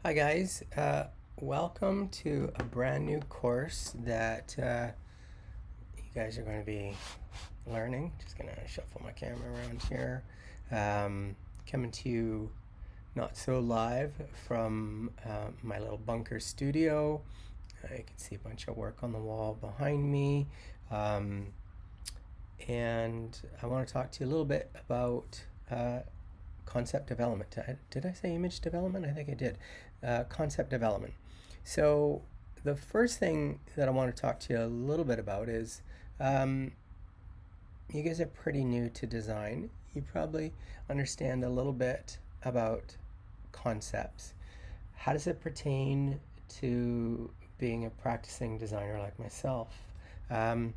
Hi guys, welcome to a brand new course that you guys are going to be learning. Just going to shuffle my camera around here. Coming to you not so live from my little bunker studio. You can see a bunch of work on the wall behind me. Um, and I want to talk to you a little bit about concept development. Did I say image development? I think I did. Concept development. So the first thing that I want to talk to you a little bit about is you guys are pretty new to design. You probably understand a little bit about concepts. How does it pertain to being a practicing designer like myself? Um,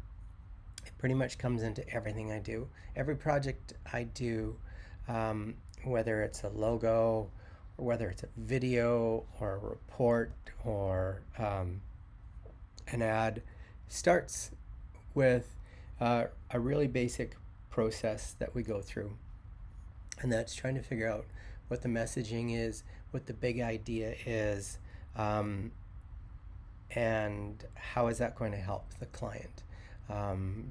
it pretty much comes into everything I do. Every project I do, um, whether it's a logo or whether it's a video or a report or an ad, starts with a really basic process that we go through. And that's trying to figure out what the messaging is, what the big idea is, um, and how is that going to help the client?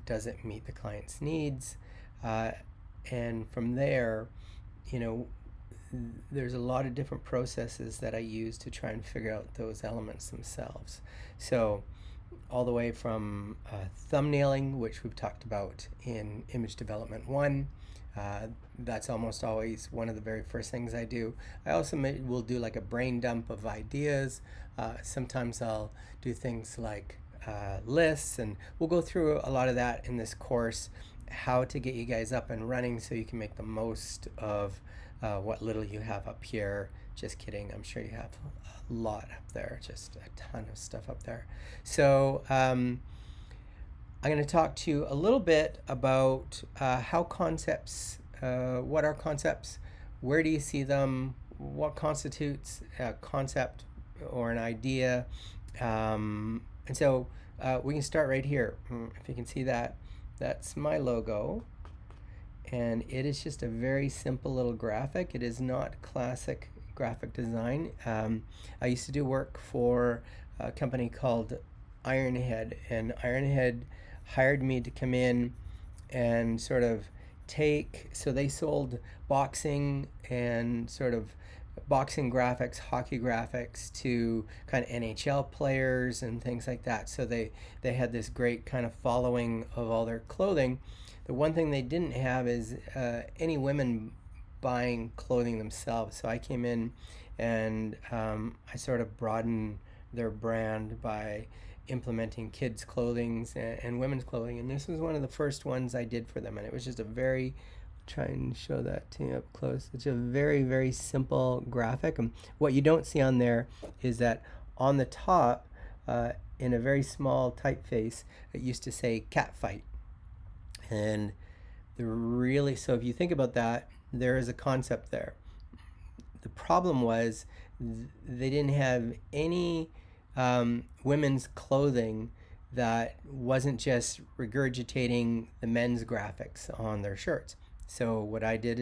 Does it meet the client's needs? Uh, and from there, you know, there's a lot of different processes that I use to try and figure out those elements themselves. So, all the way from thumbnailing, which we've talked about in Image Development 1. That's almost always one of the very first things I do. I also will do like a brain dump of ideas. Sometimes I'll do things like lists, and we'll go through a lot of that in this course, how to get you guys up and running so you can make the most of what little you have up here. Just kidding, I'm sure you have a lot up there, just a ton of stuff up there. So I'm going to talk to you a little bit about how concepts, what are concepts, where do you see them, what constitutes a concept or an idea. And so we can start right here. If you can see that, that's my logo. And it is just a very simple little graphic. It is not classic graphic design. I used to do work for a company called Ironhead, and Ironhead hired me to come in and sort of so they sold boxing and sort of boxing graphics, hockey graphics to kind of NHL players and things like that. So they had this great kind of following of all their clothing. The one thing they didn't have is any women buying clothing themselves. So I came in and I sort of broadened their brand by implementing kids' clothing and women's clothing. And this was one of the first ones I did for them. And it was just a very, try and show that to you up close. It's a very, very simple graphic. And what you don't see on there is that on the top, in a very small typeface, it used to say cat fight. And so if you think about that, there is a concept there. The problem was they didn't have any women's clothing that wasn't just regurgitating the men's graphics on their shirts. So what I did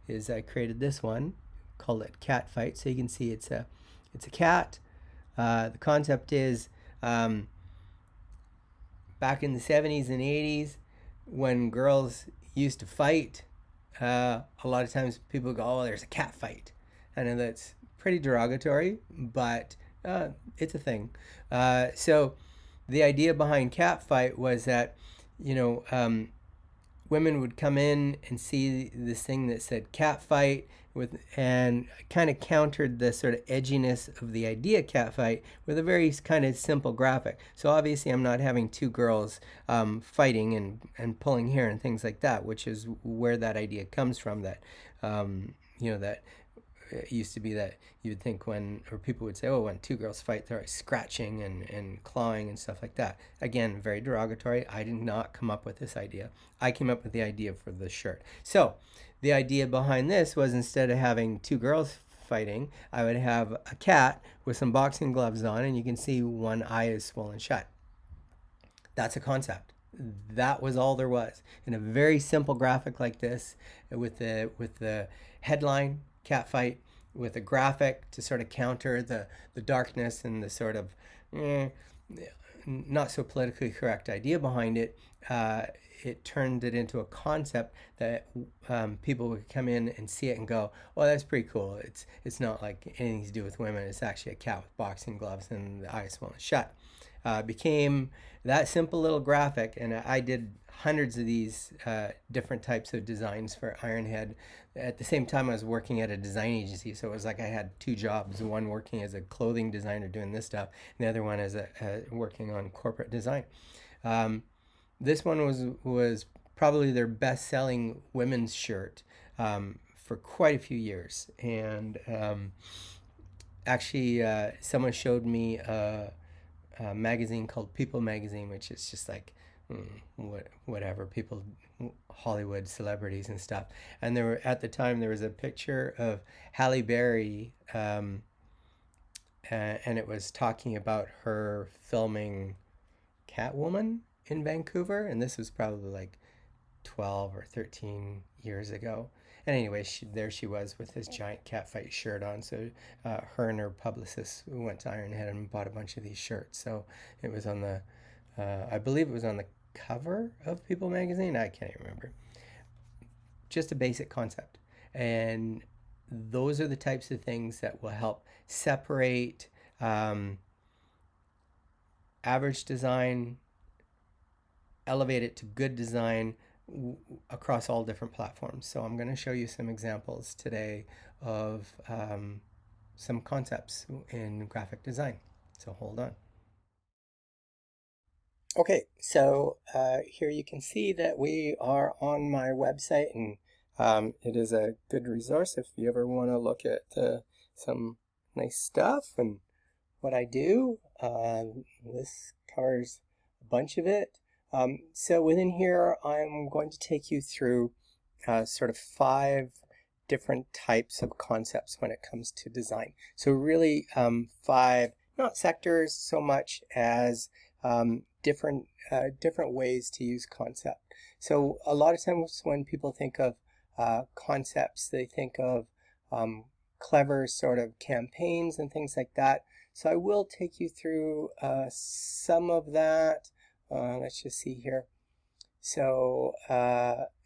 is I created this one, called it Cat Fight. So you can see it's a cat. The concept is back in the 70s and 80s, when girls used to fight, a lot of times people go, "Oh, there's a cat fight." I know that's pretty derogatory, but it's a thing. So the idea behind cat fight was that, you know, women would come in and see this thing that said cat fight and kind of countered the sort of edginess of the idea cat fight with a very kind of simple graphic. So obviously I'm not having two girls fighting and pulling hair and things like that, which is where that idea comes from, that that it used to be that you would think or people would say, oh, when two girls fight, they're scratching and clawing and stuff like that. Again, very derogatory. I did not come up with this idea. I came up with the idea for the shirt. So the idea behind this was, instead of having two girls fighting, I would have a cat with some boxing gloves on, and you can see one eye is swollen shut. That's a concept. That was all there was in a very simple graphic like this, with the headline cat fight with a graphic to sort of counter the darkness and the sort of eh, not so politically correct idea behind it. It turned it into a concept that people would come in and see it and go, "Well, that's pretty cool. It's not like anything to do with women. It's actually a cat with boxing gloves and the eyes swollen shut." Became that simple little graphic, and I did hundreds of these different types of designs for Ironhead. At the same time, I was working at a design agency, so it was like I had two jobs: one working as a clothing designer doing this stuff, and the other one as working on corporate design. Um, this one was probably their best-selling women's shirt for quite a few years, and actually, someone showed me a magazine called People Magazine, which is just like whatever people, Hollywood celebrities and stuff. And there were at the time there was a picture of Halle Berry, and it was talking about her filming Catwoman in Vancouver, and this was probably like 12 or 13 years ago. And anyway, there she was with this giant catfight shirt on. So her and her publicist went to Ironhead and bought a bunch of these shirts. So it was on the, I believe it was on the cover of People magazine. I can't even remember. Just a basic concept. And those are the types of things that will help separate average design, elevate it to good design across all different platforms. So I'm going to show you some examples today of some concepts in graphic design. So hold on. Okay, so here you can see that we are on my website, and it is a good resource if you ever want to look at some nice stuff and what I do. This covers a bunch of it. So within here, I'm going to take you through sort of 5 different types of concepts when it comes to design. So really 5, not sectors so much as different ways to use concept. So a lot of times when people think of concepts, they think of clever sort of campaigns and things like that. So I will take you through some of that. Let's just see here. So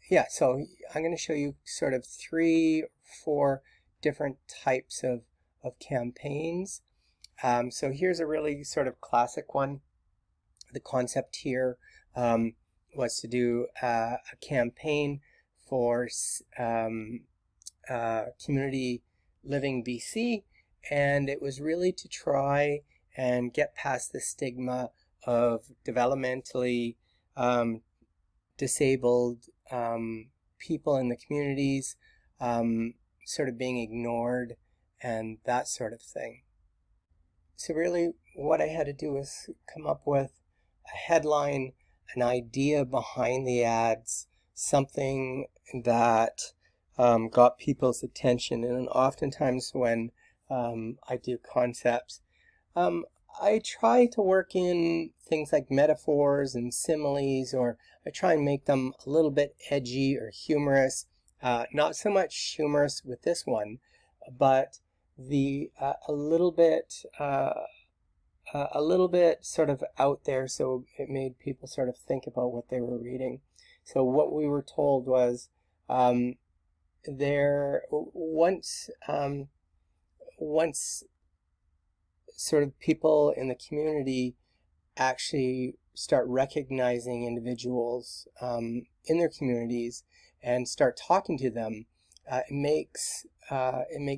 yeah, so I'm going to show you sort of 3 or 4 different types of campaigns. So here's a really sort of classic one. The concept here was to do a campaign for Community Living BC, and it was really to try and get past the stigma of developmentally disabled people in the communities sort of being ignored and that sort of thing. So really what I had to do was come up with a headline, an idea behind the ads, something that got people's attention. And oftentimes when I do concepts, I try to work in things like metaphors and similes, or I try and make them a little bit edgy or humorous. Not so much humorous with this one, but a little bit sort of out there, so it made people sort of think about what they were reading. So what we were told was once sort of people in the community actually start recognizing individuals in their communities and start talking to them, it makes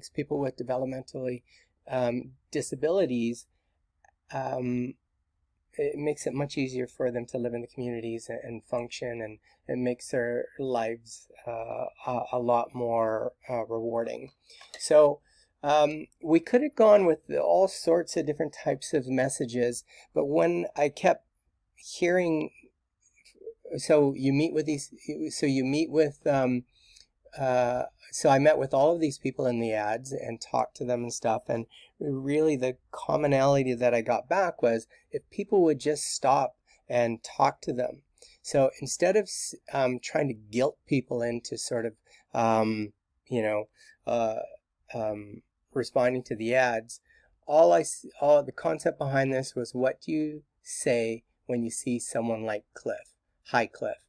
people with developmentally disabilities, it makes it much easier for them to live in the communities and function, and it makes their lives a lot more rewarding. So we could have gone with all sorts of different types of messages, but when I kept hearing, so you meet with so I met with all of these people in the ads and talked to them and stuff, and really the commonality that I got back was if people would just stop and talk to them. So instead of trying to guilt people into sort of responding to the ads, all the concept behind this was, what do you say when you see someone like Cliff? Hi, Cliff.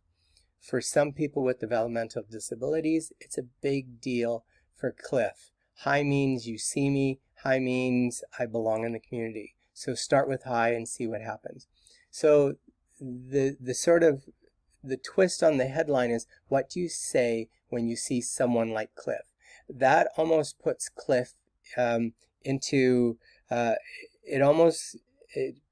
For some people with developmental disabilities, it's a big deal for Cliff. Hi means you see me. Hi means I belong in the community. So start with hi and see what happens. So the twist on the headline is, what do you say when you see someone like Cliff? That almost puts Cliff into, it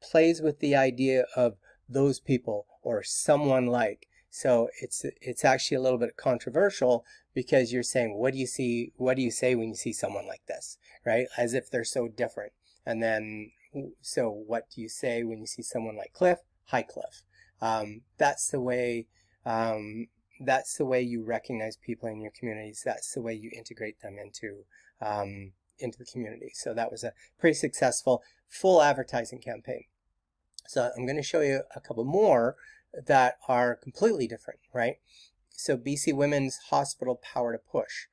plays with the idea of those people or someone like. So it's actually a little bit controversial, because you're saying, what do you say when you see someone like this, right? As if they're so different. And then, so what do you say when you see someone like Cliff? Hi, Cliff. That's the way you recognize people in your communities. That's the way you integrate them into the community. So that was a pretty successful full advertising campaign. So I'm going to show you a couple more that are completely different, right? So BC Women's Hospital Power to Push.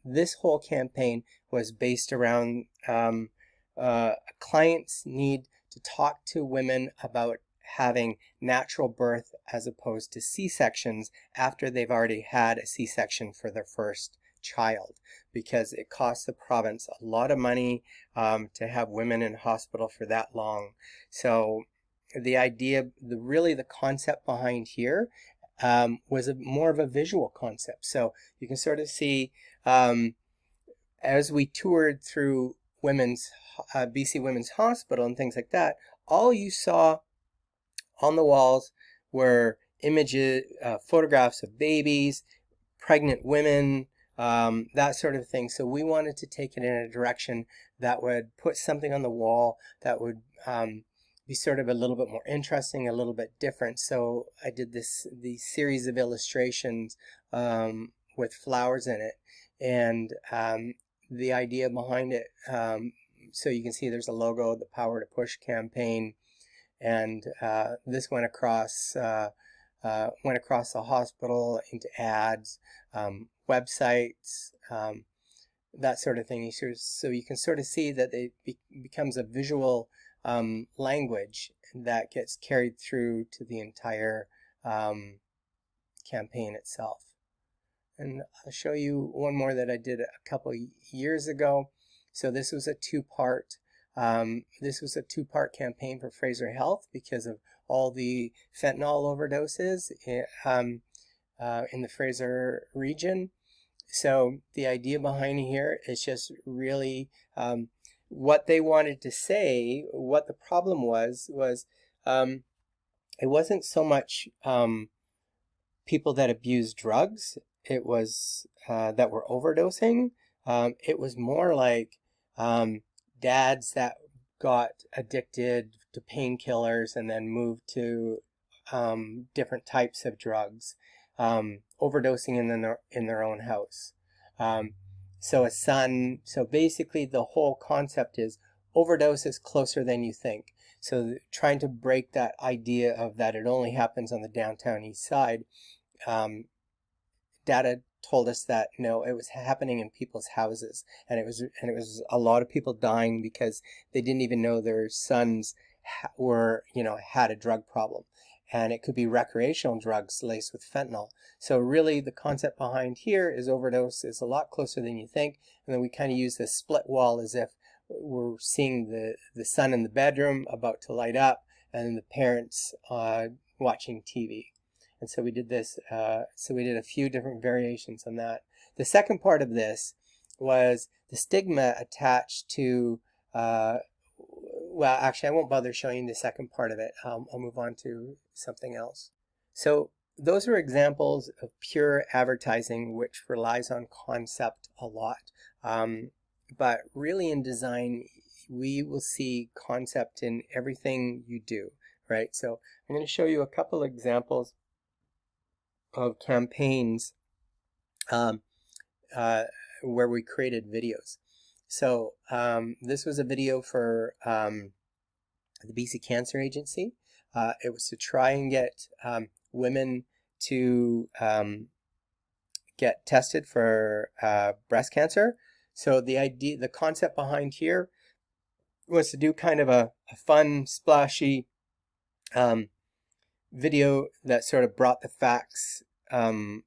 This whole campaign was based around a client's need to talk to women about having natural birth as opposed to C-sections after they've already had a C-section for their first child, because it costs the province a lot of money to have women in hospital for that long. So the idea, the concept behind here was more of a visual concept. So you can sort of see, as we toured through BC Women's Hospital and things like that, all you saw on the walls were images, photographs of babies, pregnant women, that sort of thing. So we wanted to take it in a direction that would put something on the wall that would be sort of a little bit more interesting, a little bit different. So I did these series of illustrations with flowers in it, and the idea behind it. So you can see there's a logo, the Power to Push campaign, and this went across the hospital into ads, websites, that sort of thing. So you can sort of see that it becomes a visual language that gets carried through to the entire campaign itself. And I'll show you one more that I did a couple years ago. So this was a two-part campaign for Fraser Health because of all the fentanyl overdoses in the Fraser region. So the idea behind here is just really what they wanted to say. What the problem was it wasn't so much people that abused drugs. It was that were overdosing. It was more like dads that got addicted to painkillers and then moved to different types of drugs, overdosing in their own house. So basically the whole concept is overdose is closer than you think. So trying to break that idea of that it only happens on the downtown east side, data told us that no, it was happening in people's houses, and it was a lot of people dying because they didn't even know their sons had a drug problem, and it could be recreational drugs laced with fentanyl. So really the concept behind here is overdose is a lot closer than you think, and then we kind of use this split wall as if we're seeing the son in the bedroom about to light up and the parents watching TV. And so we did this, so we did a few different variations on that. The second part of this was the stigma attached to, well, actually I won't bother showing the second part of it. I'll move on to something else. So those are examples of pure advertising which relies on concept a lot. But really in design, we will see concept in everything you do, right? So I'm going to show you a couple examples of campaigns where we created videos. So this was a video for the BC Cancer Agency. It was to try and get women to get tested for breast cancer. So the concept behind here was to do kind of a fun, splashy video that sort of brought the facts to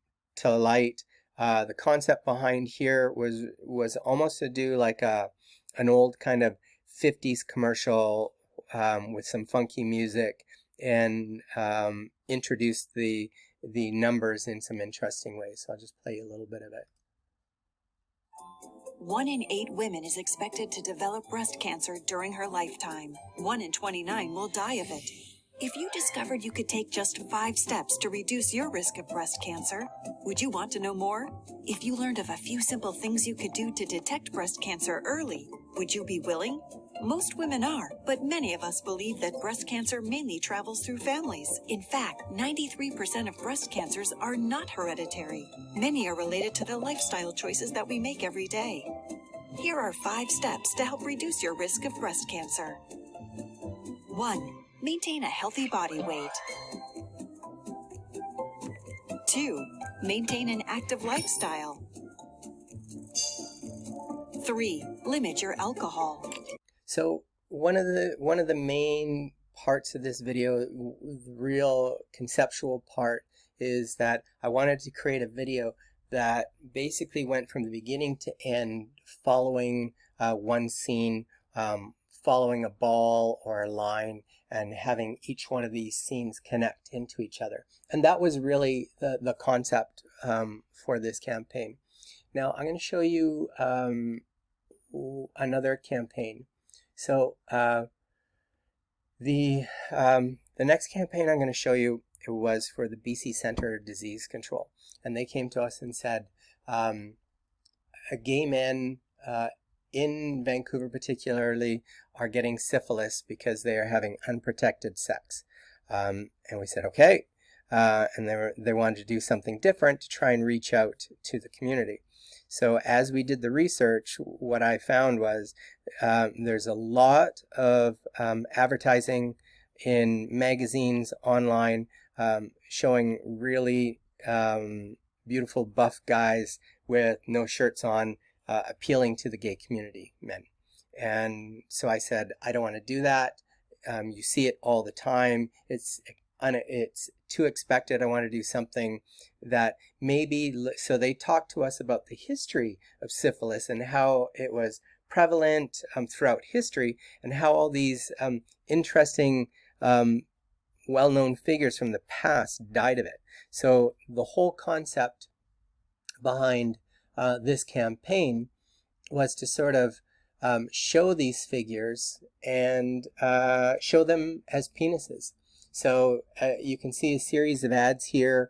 light. The concept behind here was almost to do like an old kind of 50s commercial with some funky music, and introduce the numbers in some interesting ways. So I'll just play you a little bit of it. 1 in 8 women is expected to develop breast cancer during her lifetime. 1 in 29 will die of it. If you discovered you could take just 5 steps to reduce your risk of breast cancer, would you want to know more? If you learned of a few simple things you could do to detect breast cancer early, would you be willing? Most women are, but many of us believe that breast cancer mainly travels through families. In fact, 93% of breast cancers are not hereditary. Many are related to the lifestyle choices that we make every day. Here are 5 steps to help reduce your risk of breast cancer. 1. Maintain a healthy body weight. 2. Maintain an active lifestyle. 3. Limit your alcohol. So one of the main parts of this video, the real conceptual part, is that I wanted to create a video that basically went from the beginning to end, following one scene, following a ball or a line, and having each one of these scenes connect into each other. And that was really the concept for this campaign. Now I'm going to show you another campaign. So the next campaign I'm going to show you, it was for the BC Centre of Disease Control, and they came to us and said gay men in Vancouver particularly are getting syphilis because they are having unprotected sex, and we said okay, and they wanted to do something different to try and reach out to the community. So as we did the research, what I found was there's a lot of advertising in magazines, online, showing really beautiful buff guys with no shirts on, appealing to the gay community, men. And so I said, I don't want to do that. You see it all the time. It's too expected. I want to do something that maybe, so they talked to us about the history of syphilis and how it was prevalent throughout history, and how all these interesting well-known figures from the past died of it. So the whole concept behind this campaign was to sort of show these figures and show them as penises. So you can see a series of ads here.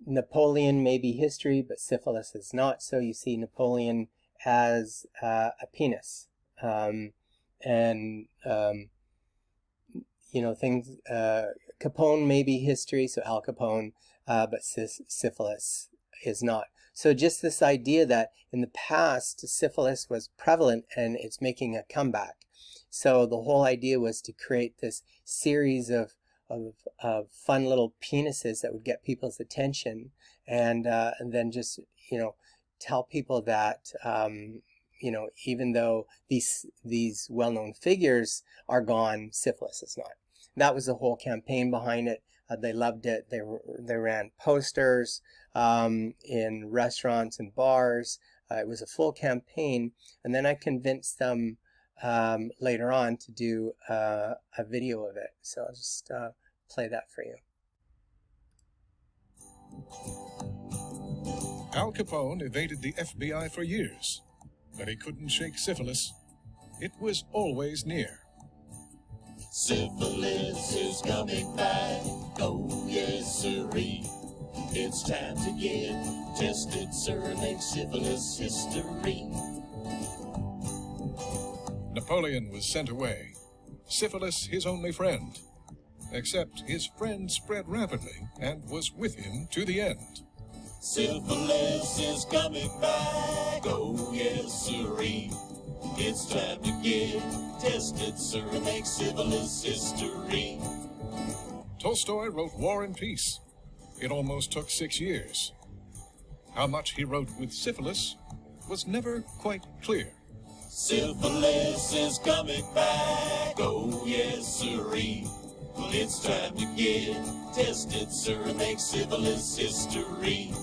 Napoleon may be history, but syphilis is not. So you see Napoleon as a penis. You know, things, Capone may be history, so Al Capone, but syphilis is not. So just this idea that in the past, syphilis was prevalent and it's making a comeback. So the whole idea was to create this series of fun little penises that would get people's attention, and then just, you know, tell people that, you know, even though these well-known figures are gone, syphilis is not. That was the whole campaign behind it. They loved it. They ran posters in restaurants and bars. It was a full campaign, and then I convinced them later on to do a video of it. So I'll just play that for you. Al Capone evaded the FBI for years, but he couldn't shake syphilis. It was always near. Syphilis is coming back, oh yes sirree. It's time to get tested, sir, make syphilis history. Napoleon was sent away, syphilis his only friend. Except his friend spread rapidly and was with him to the end. Syphilis is coming back, oh yes sirree. It's time to get tested, sir, make syphilis history. Tolstoy wrote War and Peace. It almost took 6 years. How much he wrote with syphilis was never quite clear. Syphilis is coming back, oh yes sirree. Well, it's time to get tested, sir, and make syphilis history.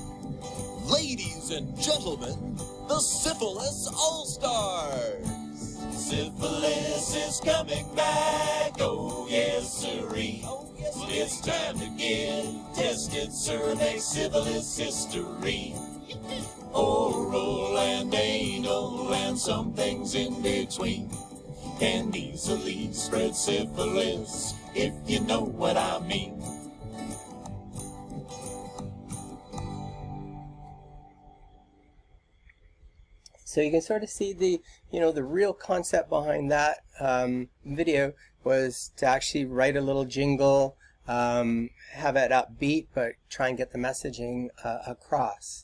Ladies and gentlemen, the Syphilis All-Stars. Syphilis is coming back, oh yes sirree. Well, it's time to get tested, sir, and make syphilis history. Oral and anal and some things in between can easily spread syphilis, if you know what I mean. So you can sort of see the, the real concept behind that video was to actually write a little jingle, have it upbeat, but try and get the messaging across.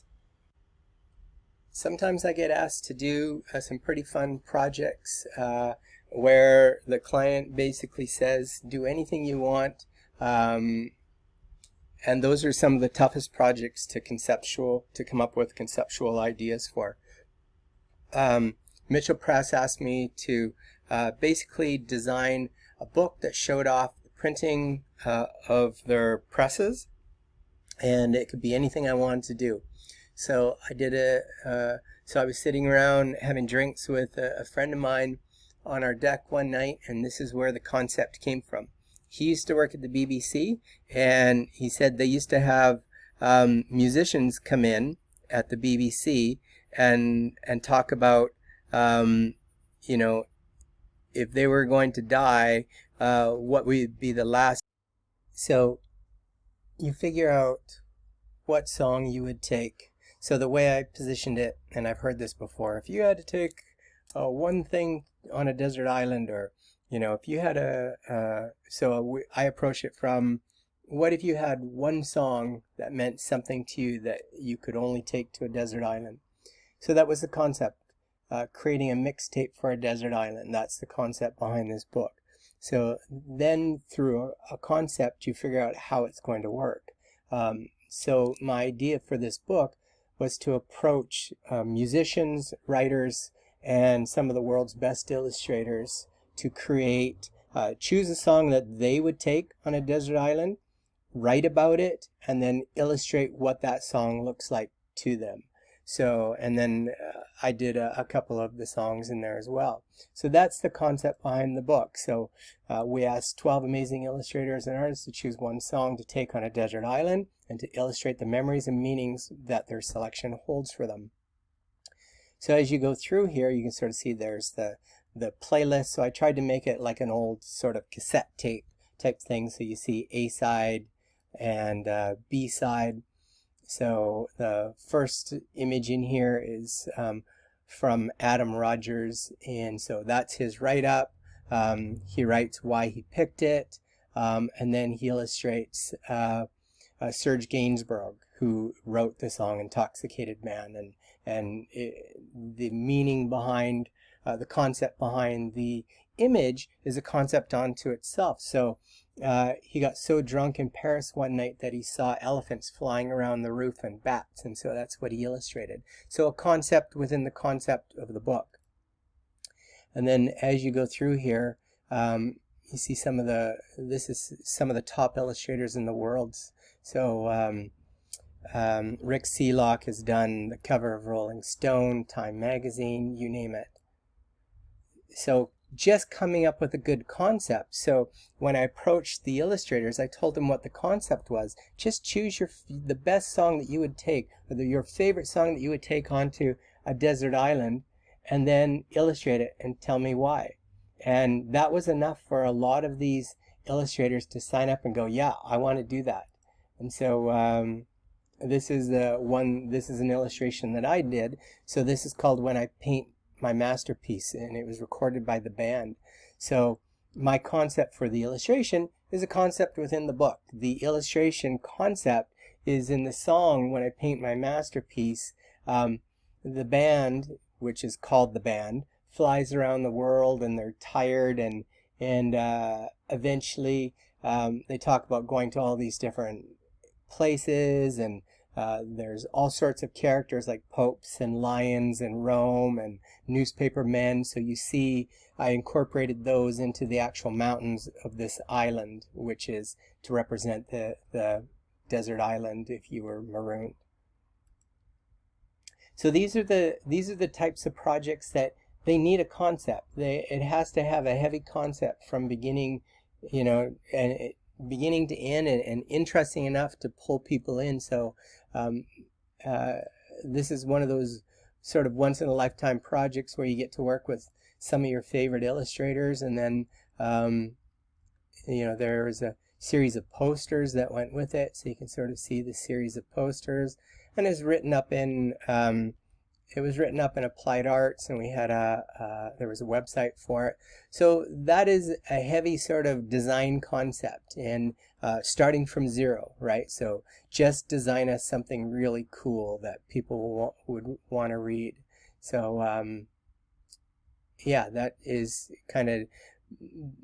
Sometimes I get asked to do some pretty fun projects where the client basically says, do anything you want. And those are some of the toughest projects to come up with conceptual ideas for. Mitchell Press asked me to basically design a book that showed off the printing of their presses, and it could be anything I wanted to do. So I did so I was sitting around having drinks with a friend of mine on our deck one night, and this is where the concept came from. He used to work at the BBC, and he said they used to have musicians come in at the BBC and talk about, if they were going to die, what would be the last. So you figure out what song you would take. So the way I positioned it, and I've heard this before, if you had to take one thing on a desert island, or, if you had I approach it from, what if you had one song that meant something to you that you could only take to a desert island? So that was the concept, creating a mixtape for a desert island. That's the concept behind this book. So then through a concept, you figure out how it's going to work. So my idea for this book was to approach musicians, writers, and some of the world's best illustrators to create, choose a song that they would take on a desert island, write about it, and then illustrate what that song looks like to them. So, and then I did a couple of the songs in there as well. So that's the concept behind the book. So we asked 12 amazing illustrators and artists to choose one song to take on a desert island and to illustrate the memories and meanings that their selection holds for them. So as you go through here, you can sort of see there's the playlist. So I tried to make it like an old sort of cassette tape type thing. So you see A side and B side. So the first image in here is from Adam Rogers, and so that's his write-up. He writes why he picked it, and then he illustrates Serge Gainsbourg, who wrote the song Intoxicated Man, and the meaning behind, the concept behind the image is a concept unto itself. So he got so drunk in Paris one night that he saw elephants flying around the roof and bats, and so that's what he illustrated. So a concept within the concept of the book. And then as you go through here, you see this is some of the top illustrators in the world. So Rick Sealock has done the cover of Rolling Stone, Time Magazine, you name it. So just coming up with a good concept. So when I approached the illustrators, I told them what the concept was. Just choose the best song that you would take, or your favorite song that you would take onto a desert island, and then illustrate it and tell me why. And that was enough for a lot of these illustrators to sign up and go, yeah, I want to do that. And so this is an illustration that I did. So this is called When I Paint My Masterpiece, and it was recorded by the band. So my concept for the illustration is a concept within the book. The illustration concept is in the song When I Paint My Masterpiece. The band, which is called The Band, flies around the world, and they're tired, and eventually they talk about going to all these different places, and There's all sorts of characters like popes and lions and Rome and newspaper men. So you see I incorporated those into the actual mountains of this island, which is to represent the desert island if you were marooned. So these are the types of projects that they need a concept. It has to have a heavy concept from beginning, beginning to end, and interesting enough to pull people in. So this is one of those sort of once in a lifetime projects where you get to work with some of your favorite illustrators, and then there was a series of posters that went with it, so you can sort of see the series of posters. And it's written up in it was written up in Applied Arts, and we had there was a website for it. So that is a heavy sort of design concept, and starting from zero, right? So just design us something really cool that people would want to read. So yeah, that is kind of,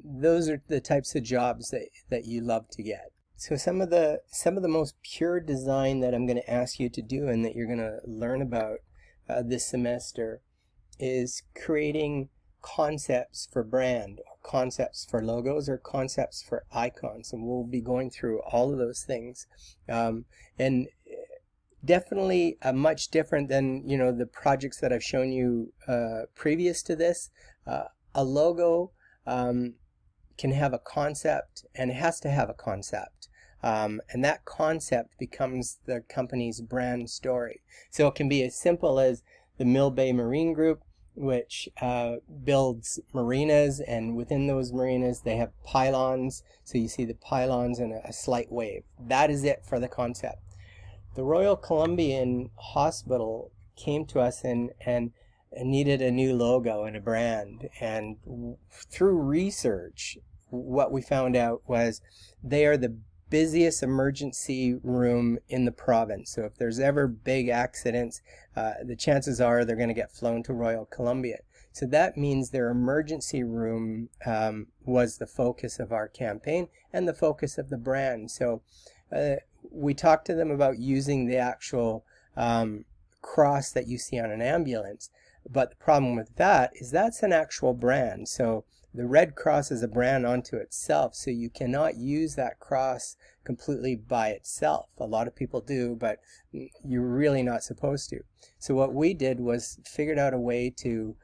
those are the types of jobs that you love to get. So some of the most pure design that I'm going to ask you to do and that you're going to learn about this semester is creating concepts for brand, or concepts for logos, or concepts for icons, and we'll be going through all of those things, and definitely much different than the projects that I've shown you previous to this. A logo can have a concept, and it has to have a concept. And that concept becomes the company's brand story. So it can be as simple as the Mill Bay Marine Group, which builds marinas, and within those marinas they have pylons. So you see the pylons and a slight wave. That is it for the concept. The Royal Columbian Hospital came to us and needed a new logo and a brand. And through research, what we found out was they are the busiest emergency room in the province. So if there's ever big accidents, the chances are they're going to get flown to Royal Columbian. So that means their emergency room was the focus of our campaign and the focus of the brand. So we talked to them about using the actual cross that you see on an ambulance. But the problem with that is that's an actual brand. So the Red Cross is a brand unto itself, so you cannot use that cross completely by itself. A lot of people do, but you're really not supposed to. So what we did was figured out a way to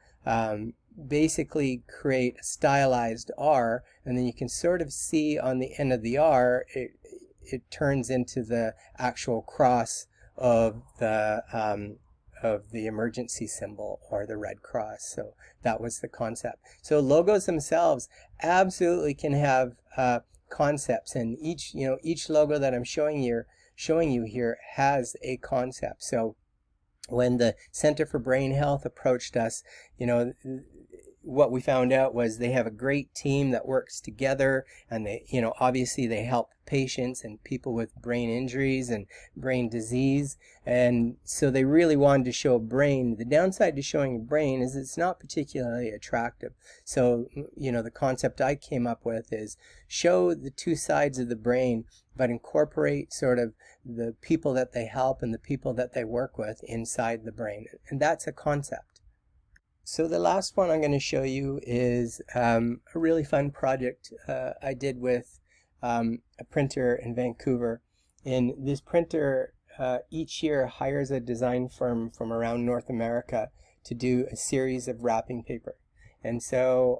basically create a stylized R, and then you can sort of see on the end of the R, it turns into the actual cross of the emergency symbol, or the Red Cross. So that was the concept. So logos themselves absolutely can have concepts, and each logo that I'm showing you here has a concept. So when the Center for Brain Health approached us, what we found out was they have a great team that works together, and they, obviously they help patients and people with brain injuries and brain disease, and so they really wanted to show a brain. The downside to showing a brain is it's not particularly attractive. So, the concept I came up with is show the two sides of the brain, but incorporate sort of the people that they help and the people that they work with inside the brain, and that's a concept. So the last one I'm going to show you is a really fun project I did with a printer in Vancouver. And this printer each year hires a design firm from around North America to do a series of wrapping paper. And so,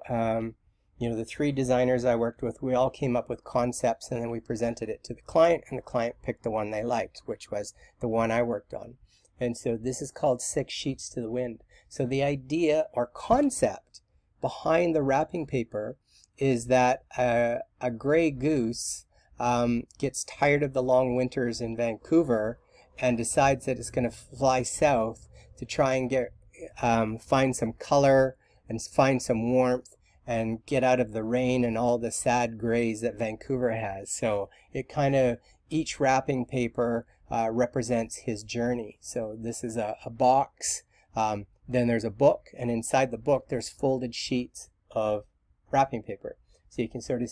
the three designers I worked with, we all came up with concepts, and then we presented it to the client, and the client picked the one they liked, which was the one I worked on. And so this is called 6 Sheets to the Wind. So the idea or concept behind the wrapping paper is that a gray goose gets tired of the long winters in Vancouver and decides that it's going to fly south to try and get find some color and find some warmth and get out of the rain and all the sad grays that Vancouver has. So it kind of, each wrapping paper represents his journey. So this is a box, then there's a book, and inside the book there's folded sheets of wrapping paper. So you can sort of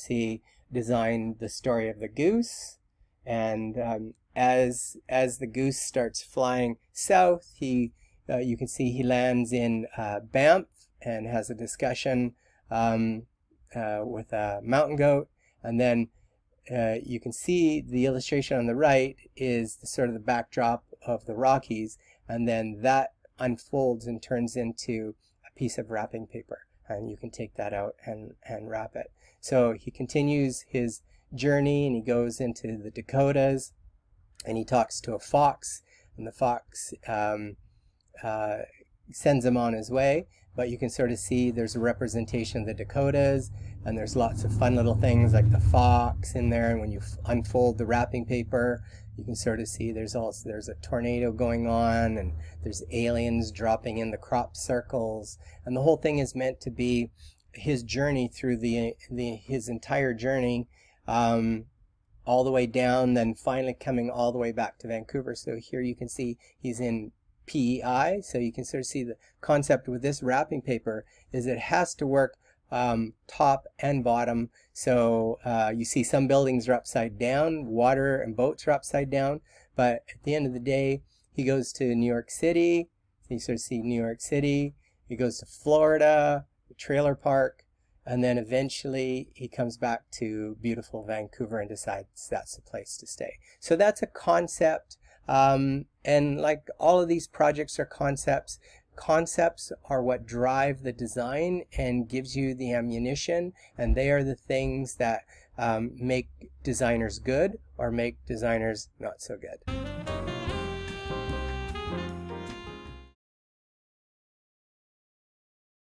design the story of the goose, And as the goose starts flying south, you can see he lands in Banff and has a discussion with a mountain goat. And then you can see the illustration on the right is sort of the backdrop of the Rockies, and then that unfolds and turns into a piece of wrapping paper, and you can take that out and wrap it. So he continues his journey, and he goes into the Dakotas, and he talks to a fox, and the fox sends him on his way. But you can sort of see there's a representation of the Dakotas, and there's lots of fun little things like the fox in there. And when you unfold the wrapping paper, you can sort of see there's a tornado going on, and there's aliens dropping in the crop circles, and the whole thing is meant to be his journey through his entire journey, all the way down, then finally coming all the way back to Vancouver. So here you can see he's in PEI, so you can sort of see the concept with this wrapping paper is it has to work top and bottom. So you see some buildings are upside down, water and boats are upside down, but at the end of the day, he goes to New York City. So you sort of see New York City. He goes to Florida, the trailer park, and then eventually he comes back to beautiful Vancouver and decides that's the place to stay. So that's a concept. And like all of these projects are concepts. Concepts are what drive the design and gives you the ammunition, and they are the things that make designers good or make designers not so good.